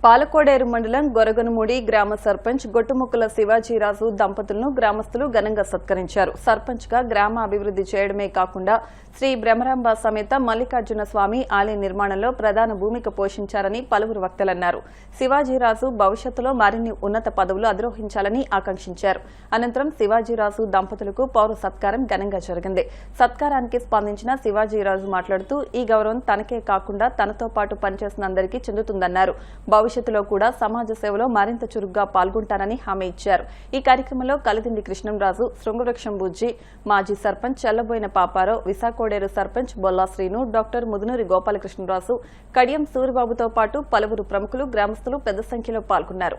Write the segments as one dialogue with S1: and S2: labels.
S1: పాలకోడేరు మండలం గొరగనుమూడి గ్రామ సర్పంచ్ గొట్టుముక్కల శివాజీరాజు దంపతులను గ్రామస్తులు ఘనంగా సత్కరించారు. సర్పంచ్ గా గ్రామ అభివృద్ధి చేయడమే కాకుండా శ్రీ బ్రహ్మరాంబ సమేత మల్లికార్జున స్వామి ఆలయ నిర్మాణంలో ప్రధాన భూమిక పోషించారని పలువురు వక్తలన్నారు. శివాజీరాజు భవిష్యత్తులో మరిన్ని ఉన్నత పదవులు అధిరోహించాలని ఆకాంక్షించారు. అనంతరం శివాజీరాజు దంపతులకు పౌర సత్కారం ఘనంగా జరిగింది. సత్కారానికి స్పందించిన శివాజీరాజు మాట్లాడుతూ ఈ గౌరవం తనకే కాకుండా తనతో పాటు పనిచేసిన అందరికీ చెందుతుందన్నారు. భవిష్యత్తులో కూడా సమాజ సేవలో మరింత చురుగ్గా పాల్గొంటానని హామీ ఇచ్చారు. ఈ కార్యక్రమంలో కలిదిండి కృష్ణంరాజు, శృంగవృక్షం బుజ్జి, మాజీ సర్పంచ్ చెల్లబోయిన పాపారావు, విశాఖోడేరు సర్పంచ్ బొల్లా శ్రీను, డాక్టర్ ముదునూరి గోపాలకృష్ణరాజు, కడియం సూరిబాబుతో పాటు పలువురు ప్రముఖులు, గ్రామస్తులు పెద్ద సంఖ్యలో పాల్గొన్నారు.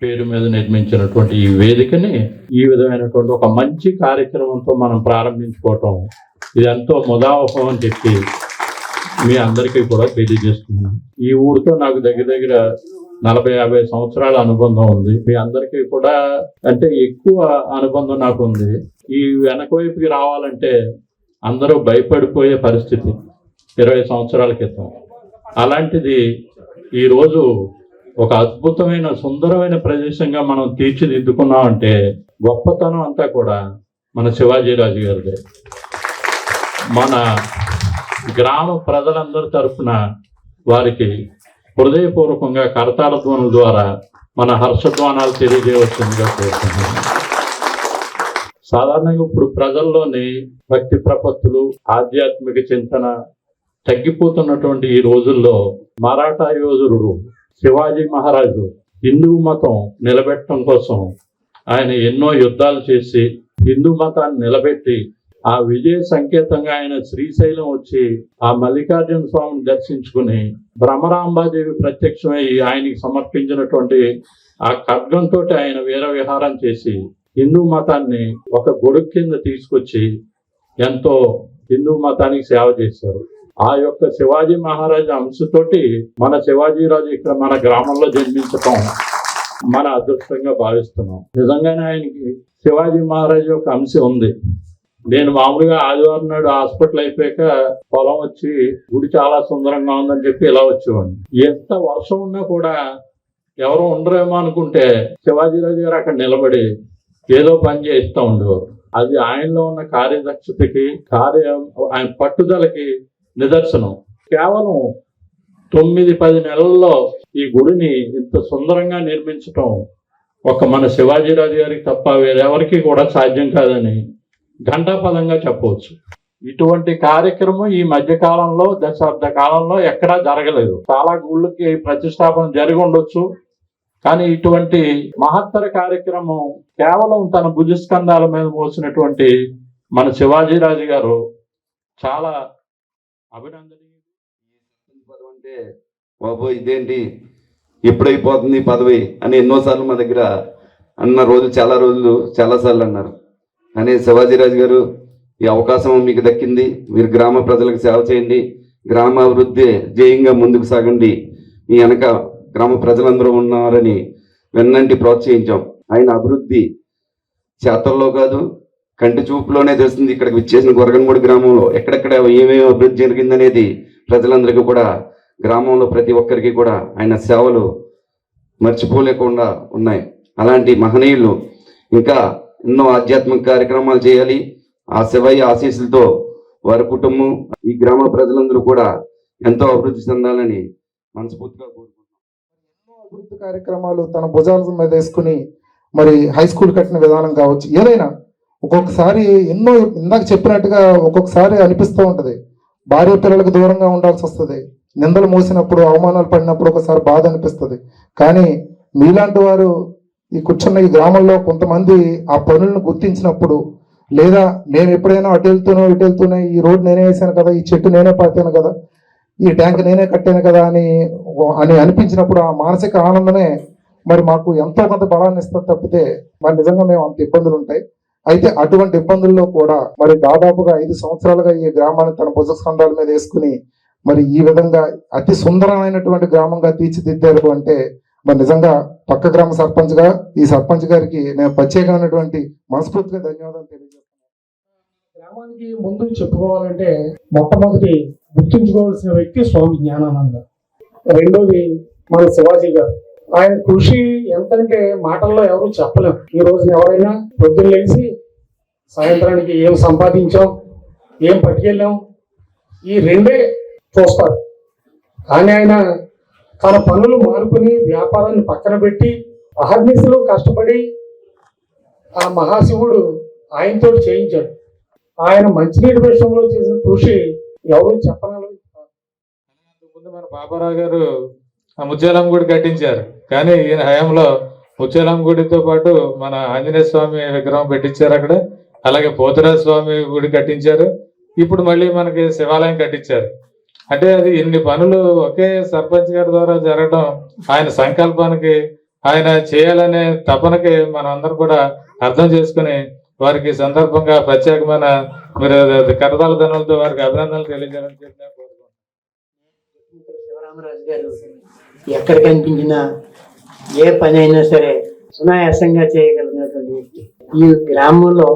S2: పేరు మీద నిర్మించినటువంటి ఈ వేదికని ఈ విధమైనటువంటి ఒక మంచి కార్యక్రమంతో మనం ప్రారంభించుకోవటం ఇది ఎంతో ముదావహం అని చెప్పి మీ అందరికీ కూడా తెలియజేస్తున్నాను. ఈ ఊరితో నాకు దగ్గర 40-50 సంవత్సరాల అనుబంధం ఉంది. మీ అందరికీ కూడా అంటే ఎక్కువ అనుబంధం నాకు ఉంది. ఈ వెనక వైపుకి రావాలంటే అందరూ భయపడిపోయే పరిస్థితి 20 సంవత్సరాల క్రితం. అలాంటిది ఈరోజు ఒక అద్భుతమైన సుందరమైన ప్రదేశంగా మనం తీర్చిదిద్దుకున్నామంటే గొప్పతనం అంతా కూడా మన శివాజీరాజు గారిదే. మన గ్రామ ప్రజలందరి తరఫున వారికి హృదయపూర్వకంగా కరతాళ ధ్వనుల ద్వారా మన హర్షధ్వానాలు తెలియజేయవలసిందిగా కోరుతున్నాను. సాధారణంగా ఇప్పుడు ప్రజల్లోని భక్తి ప్రపత్తులు, ఆధ్యాత్మిక చింతన తగ్గిపోతున్నటువంటి ఈ రోజుల్లో మరాఠా యోధుడు శివాజీ మహారాజు హిందూ మతం నిలబెట్టడం కోసం ఆయన ఎన్నో యుద్ధాలు చేసి హిందూ మతాన్ని నిలబెట్టి ఆ విజయ సంకేతంగా ఆయన శ్రీశైలం వచ్చి ఆ మల్లికార్జున స్వామిని దర్శించుకుని బ్రహ్మరాంబాదేవి ప్రత్యక్షమై ఆయనకి సమర్పించినటువంటి ఆ ఖడ్గంతో ఆయన వీర విహారం చేసి హిందూ మతాన్ని ఒక గొడుగు కింద తీసుకొచ్చి ఎంతో హిందూ మతానికి సేవ చేశారు. ఆ యొక్క శివాజీ మహారాజు అంశతోటి మన శివాజీరాజు ఇక్కడ మన గ్రామంలో జన్మించటం మన అదృష్టంగా భావిస్తున్నాం. నిజంగానే ఆయనకి శివాజీ మహారాజు యొక్క అంశ ఉంది. నేను మామూలుగా ఆదివారం నాడు హాస్పిటల్ అయిపోయాక పొలం వచ్చి గుడి చాలా సుందరంగా ఉందని చెప్పి ఇలా వచ్చేవాడిని. ఎంత వర్షం ఉన్నా కూడా ఎవరు ఉండరేమో అనుకుంటే శివాజీరాజు గారు అక్కడ నిలబడి ఏదో పని చేస్తూ ఉండేవారు. అది ఆయనలో ఉన్న కార్యదక్షతకి ఆయన పట్టుదలకి నిదర్శనం. కేవలం 9-10 నెలల్లో ఈ గుడిని ఇంత సుందరంగా నిర్మించటం ఒక మన శివాజీరాజు గారికి తప్ప వేరెవరికి కూడా సాధ్యం కాదని ఘంటాపదంగా చెప్పవచ్చు. ఇటువంటి కార్యక్రమం ఈ మధ్య కాలంలో దశాబ్ద కాలంలో ఎక్కడా జరగలేదు. చాలా గుళ్ళకి ప్రతిష్టాపన జరిగి ఉండొచ్చు, కానీ ఇటువంటి మహత్తర కార్యక్రమం కేవలం తన భుజస్కంధాల మీద మోసినటువంటి మన శివాజీరాజు గారు చాలా అభినందనీయుడు.
S3: పదవి అంటే బాబు ఇదేంటి ఎప్పుడైపోతుంది పదవి అని ఎన్నోసార్లు మా దగ్గర అన్న రోజు చాలాసార్లు అన్నారు. కానీ శివాజీరాజు గారు ఈ అవకాశం మీకు దక్కింది. మీరు గ్రామ ప్రజలకు సేవ చేయండి, గ్రామ అభివృద్ధి ధ్యేయంగా ముందుకు సాగండి, మీ వెనక గ్రామ ప్రజలందరూ ఉన్నారని వెన్నంటి ప్రోత్సహించాం. ఆయన అభివృద్ధి చేతల్లో కాదు, కంటి చూపులోనే తెలుస్తుంది. ఇక్కడికి విచ్చేసిన గొరగనుమూడి గ్రామంలో ఎక్కడెక్కడ ఏమేమి అభివృద్ధి జరిగిందనేది ప్రజలందరికీ కూడా, గ్రామంలో ప్రతి ఒక్కరికి కూడా ఆయన సేవలు మర్చిపోలేకుండా ఉన్నాయి. అలాంటి మహనీయులు ఇంకా ఎన్నో ఆధ్యాత్మిక కార్యక్రమాలు చేయాలి. ఆ శివయ్య ఆశీస్సులతో వారి కుటుంబం, ఈ గ్రామ ప్రజలందరూ కూడా ఎంతో అభివృద్ధి చెందాలని మనస్ఫూర్తిగా కోరుకుంటున్నాం.
S4: అభివృద్ధి కార్యక్రమాలు తన భుజాల మీద వేసుకుని మరి హై స్కూల్ కట్టిన విధానం కావచ్చు, ఏదైనా ఒక్కొక్కసారి ఎన్నో ఇందాక చెప్పినట్టుగా ఒక్కొక్కసారి అనిపిస్తూ ఉంటది, భార్య పిల్లలకు దూరంగా ఉండాల్సి వస్తుంది, నిందలు మోసినప్పుడు అవమానాలు పడినప్పుడు ఒకసారి బాధ అనిపిస్తుంది. కానీ మీలాంటి వారు ఈ కూర్చున్న ఈ గ్రామంలో కొంతమంది ఆ పనులను గుర్తించినప్పుడు, లేదా నేను ఎప్పుడైనా అటు వెళ్తూనే ఈ రోడ్ నేనే వేసాను కదా, ఈ చెట్టు నేనే పాతాను కదా, ఈ ట్యాంక్ నేనే కట్టాను కదా అని అనిపించినప్పుడు ఆ మానసిక ఆనందమే మరి మాకు ఎంతో కొంత బలాన్ని ఇస్తుంది తప్పితే మరి నిజంగా మేము అంత ఇబ్బందులు ఉంటాయి. అయితే అటువంటి ఇబ్బందుల్లో కూడా మరి దాదాపుగా 5 సంవత్సరాలుగా ఈ గ్రామాన్ని తన భుజ స్కంధాల మీద వేసుకుని మరి ఈ విధంగా అతి సుందరమైనటువంటి గ్రామంగా తీర్చిదిద్దారు అంటే మరి నిజంగా పక్క గ్రామ సర్పంచ్ గా ఈ సర్పంచ్ గారికి నేను ప్రత్యేకమైనటువంటి మనస్ఫూర్తిగా ధన్యవాదాలు తెలియజేస్తున్నాను.
S5: గ్రామానికి ముందు చెప్పుకోవాలంటే మొట్టమొదటి గుర్తుంచుకోవాల్సిన వ్యక్తి స్వామి జ్ఞానానంద, రెండోది మన శివాజీ గారు. ఆయన కృషి ఎంతంటే మాటల్లో ఎవరు చెప్పలేం. ఈ రోజున ఎవరైనా పొద్దున్న లేచి సాయంత్రానికి ఏం సంపాదించాం, ఏం పట్టుకెళ్ళాం, ఈ రెండే చూస్తారు. కానీ ఆయన తన పనులు మానుకుని వ్యాపారాన్ని పక్కన పెట్టి అహర్నిశలు కష్టపడి ఆ మహాశివుడు ఆయనతో చేయించాడు. ఆయన మంచినీటి విషయంలో చేసిన కృషి ఎవరు చెప్పగలరు.
S6: ముందు మన పాపారావు గారు ఆ ముత్యాలమ్మ గుడి కట్టించారు, కానీ ఈయన హయాంలో ముత్యాలమ్మ గుడితో పాటు మన ఆంజనేయ స్వామి విగ్రహం పెట్టించారు అక్కడ. అలాగే పోతురాజ స్వామి గుడి కట్టించారు. ఇప్పుడు మళ్ళీ మనకి శివాలయం కట్టించారు. అంటే అది ఇన్ని పనులు ఒకే సర్పంచ్ గారి ద్వారా జరగడం ఆయన సంకల్పానికి, ఆయన చేయాలనే తపనకి మనం అందరం కూడా అర్థం చేసుకుని వారికి సందర్భంగా ప్రత్యేకమైన మీరు కరతాల ధనులతో వారికి అభినందనలు తెలియజేయాలని చెప్పి
S7: శివరామరాజు గారు ఎక్కడ కనిపించినా ఏ పని అయినా సరే సునాయాసంగా చేయగలిగినటువంటి వ్యక్తి. ఈ గ్రామంలో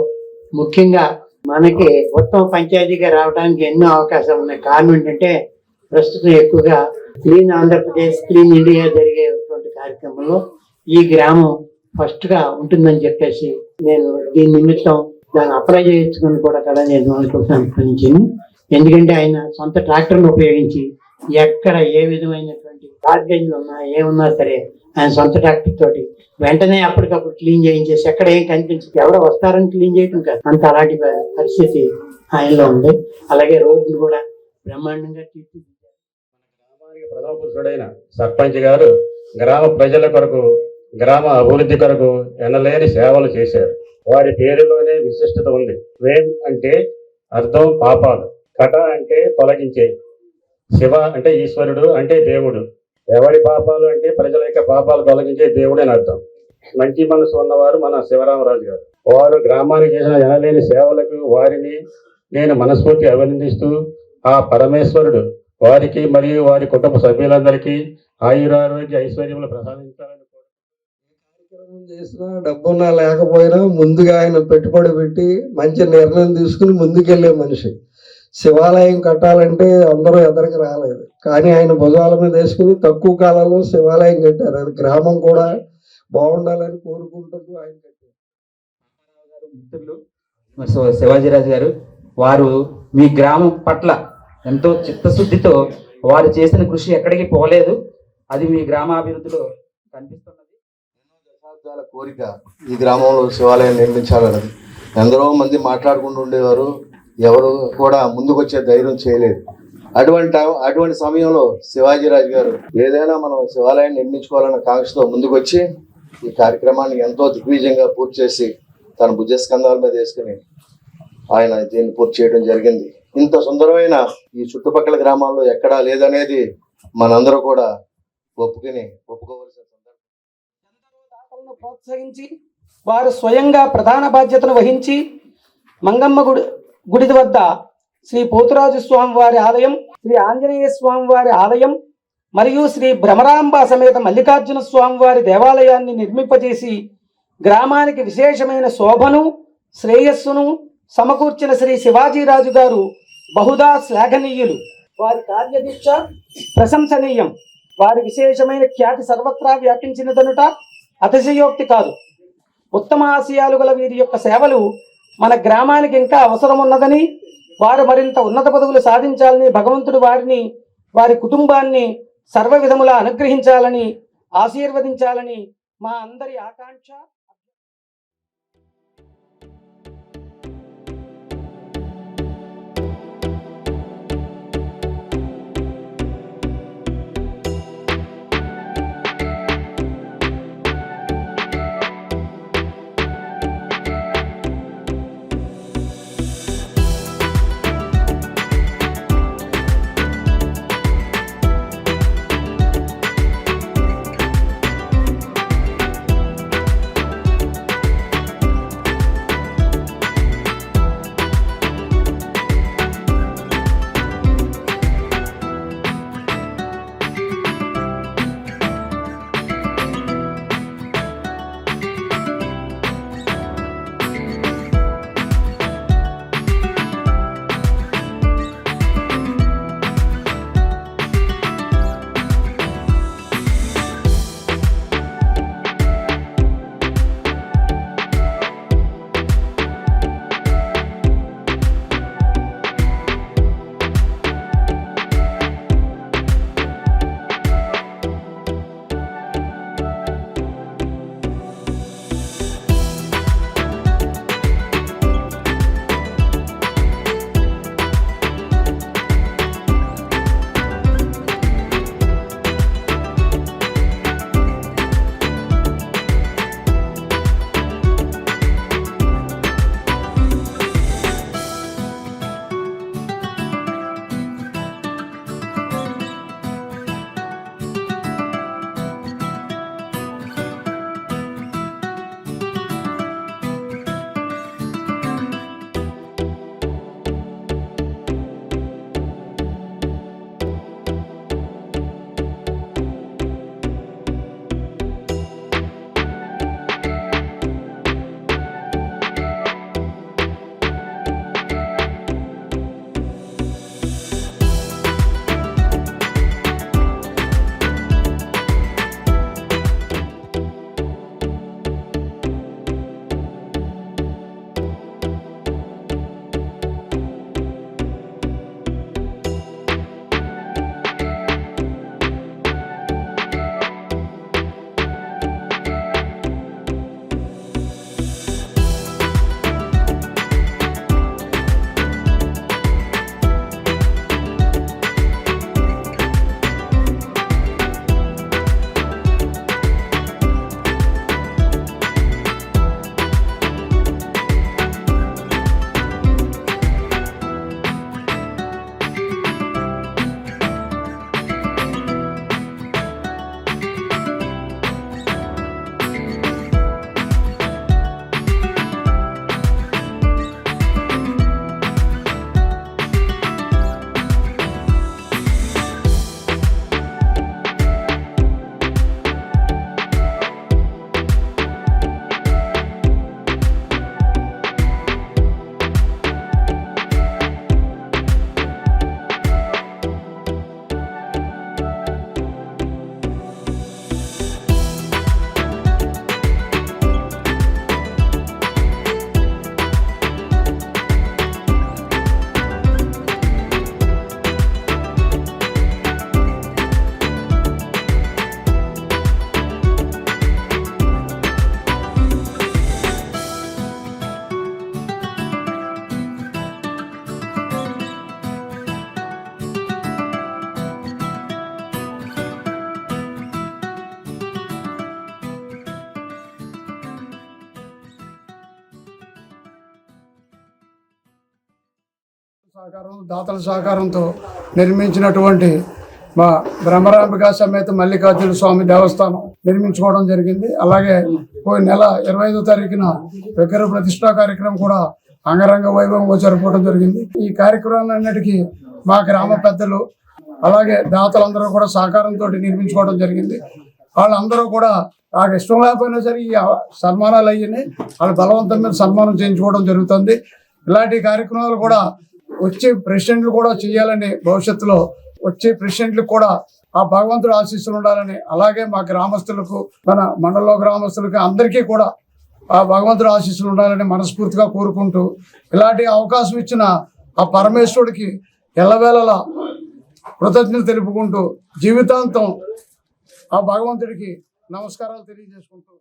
S7: ముఖ్యంగా మనకి ఉత్తమ పంచాయతీగా రావడానికి ఎన్నో అవకాశాలు ఉన్నాయి. కారణం ఏంటంటే ప్రస్తుతం ఎక్కువగా క్లీన్ ఆంధ్రప్రదేశ్, క్లీన్ ఇండియా జరిగేటువంటి కార్యక్రమంలో ఈ గ్రామం ఫస్ట్ గా ఉంటుందని చెప్పేసి నేను దీని నిమిత్తం దాన్ని అప్లై చేయించుకుని కూడా కదా నేను అనుకుంటున్నాను. ఎందుకంటే ఆయన సొంత ట్రాక్టర్ను ఉపయోగించి ఎక్కడ ఏ విధమైనటువంటి గార్బేజ్లు ఉన్నా ఏమున్నా సరే ఆయన సొంత ట్రాక్టర్ తోటి వెంటనే అప్పటికప్పుడు క్లీన్ చేయించేసి ఎక్కడ ఏం కనిపించదు, ఎవరో వస్తారని క్లీన్ చేయటం కాదు, అంత అలాంటి పరిస్థితి ఆయనలో ఉంది. అలాగే రోడ్లు కూడా బ్రహ్మాండంగా తీర్చిదిద్దారు.
S8: గ్రామానికి ప్రథమ పురుషుడైన సర్పంచ్ గారు గ్రామ ప్రజల కొరకు, గ్రామ అభివృద్ధి కొరకు ఎనలేని సేవలు చేశారు. వారి పేరులోనే విశిష్టత ఉంది. వేం అంటే అర్థం పాపాలు, కట అంటే తొలగించే, శివ అంటే ఈశ్వరుడు అంటే దేవుడు, ఎవరి పాపాలు అంటే ప్రజల యొక్క పాపాలు తొలగించే దేవుడు అని అర్థం. మంచి మనసు ఉన్నవారు మన శివరామరాజు గారు. వారు గ్రామానికి చేసిన ఎనలేని సేవలకు వారిని నేను మనస్ఫూర్తి అభినందిస్తూ ఆ పరమేశ్వరుడు వారికి మరియు వారి కుటుంబ సభ్యులందరికీ ఆయురారోగ్య ఐశ్వర్యములు ప్రసాదించాలని
S9: కార్యక్రమం చేసినా డబ్బున్నా లేకపోయినా ముందుగా ఆయన పెట్టుబడి పెట్టి మంచి నిర్ణయం తీసుకుని ముందుకెళ్లే మనిషి. శివాలయం కట్టాలంటే అందరూ ఎదరికి రాలేదు, కానీ ఆయన భుజాల మీద వేసుకుని తక్కువ కాలంలో శివాలయం కట్టారు. అది గ్రామం కూడా బాగుండాలని కోరుకుంటూ ఆయన కట్టారు.
S10: మిత్రులు శివాజీరాజు గారు, వారు మీ గ్రామం పట్ల ఎంతో చిత్తశుద్ధితో వారు చేసిన కృషి ఎక్కడికి పోలేదు. అది మీ గ్రామాభివృద్ధిలో కనిపిస్తున్నది.
S9: ఎన్నో దశాబ్దాల కోరిక ఈ గ్రామంలో శివాలయం నిర్మించాలన్నది. ఎందరో మంది మాట్లాడుకుంటూ ఉండేవారు, ఎవరు కూడా ముందుకొచ్చే ధైర్యం చేయలేదు. అటువంటి సమయంలో శివాజీరాజు గారు ఏదైనా మనం శివాలయం నిర్మించుకోవాలన్న కాంక్షతో ముందుకొచ్చి ఈ కార్యక్రమాన్ని ఎంతో దిగ్విజయంగా పూర్తి చేసి తన భుజస్కంధాల మీద వేసుకుని ఆయన దీన్ని పూర్తి చేయడం జరిగింది. ఇంత సుందరమైన ఈ చుట్టుపక్కల గ్రామాల్లో ఎక్కడా లేదనేది మనందరూ కూడా ఒప్పుకోవలసిన సందర్భం.
S11: ప్రోత్సహించి వారు స్వయంగా ప్రధాన బాధ్యతను వహించి మంగమ్మ గుడి వద్ద శ్రీ పోతురాజు స్వామి వారి ఆలయం, శ్రీ ఆంజనేయ స్వామి వారి ఆలయం మరియు శ్రీ భ్రమరాంబ సమేత మల్లికార్జున స్వామి వారి దేవాలయాన్ని నిర్మింపజేసి గ్రామానికి విశేషమైన శోభను, శ్రేయస్సును సమకూర్చిన శ్రీ శివాజీరాజు గారు బహుదా శ్లాఘనీయులు. వారి కార్యదీక్ష ప్రశంసనీయం. వారి విశేషమైన ఖ్యాతి సర్వత్రా వ్యాపించినదనుట అతిశయోక్తి కాదు. ఉత్తమ ఆశయాలు గల వీరి యొక్క సేవలు మన గ్రామానికి ఇంకా అవసరం ఉన్నదని, వారు మరింత ఉన్నత పదవులు సాధించాలని భగవంతుడు వారిని, వారి కుటుంబాన్ని సర్వ విధములా అనుగ్రహించాలని ఆశీర్వదించాలని మా అందరి ఆకాంక్ష.
S5: సహకారం దాతల సహకారంతో నిర్మించినటువంటి మా బ్రహ్మరాంబికా సమేత మల్లికార్జున స్వామి దేవస్థానం నిర్మించుకోవడం జరిగింది. అలాగే పోయిన నెల 25వ తారీఖున విగ్రహ ప్రతిష్టా కార్యక్రమం కూడా అంగరంగ వైభవంగా జరుపుకోవడం జరిగింది. ఈ కార్యక్రమాలన్నిటికీ మా గ్రామ పెద్దలు అలాగే దాతలందరూ కూడా సహకారంతో నిర్మించుకోవడం జరిగింది. వాళ్ళందరూ కూడా నాకు ఇష్టం లేకపోయినా సరే ఈ సన్మానాలు అయ్యి వాళ్ళ బలవంతం మీద సన్మానం చేయించుకోవడం జరుగుతుంది. ఇలాంటి కార్యక్రమాలు కూడా వచ్చే ప్రెసిడెంట్లు కూడా చేయాలని, భవిష్యత్తులో వచ్చే ప్రెసిడెంట్లకు కూడా ఆ భగవంతుడు ఆశీస్సులు ఉండాలని, అలాగే మా గ్రామస్తులకు, మన మండలంలో గ్రామస్తులకి అందరికీ కూడా ఆ భగవంతుడు ఆశీస్సులు ఉండాలని మనస్ఫూర్తిగా కోరుకుంటూ, ఇలాంటి అవకాశం ఇచ్చిన ఆ పరమేశ్వరుడికి ఎల్లవేళలా కృతజ్ఞత తెలుపుకుంటూ జీవితాంతం ఆ భగవంతుడికి నమస్కారాలు తెలియజేసుకుంటూ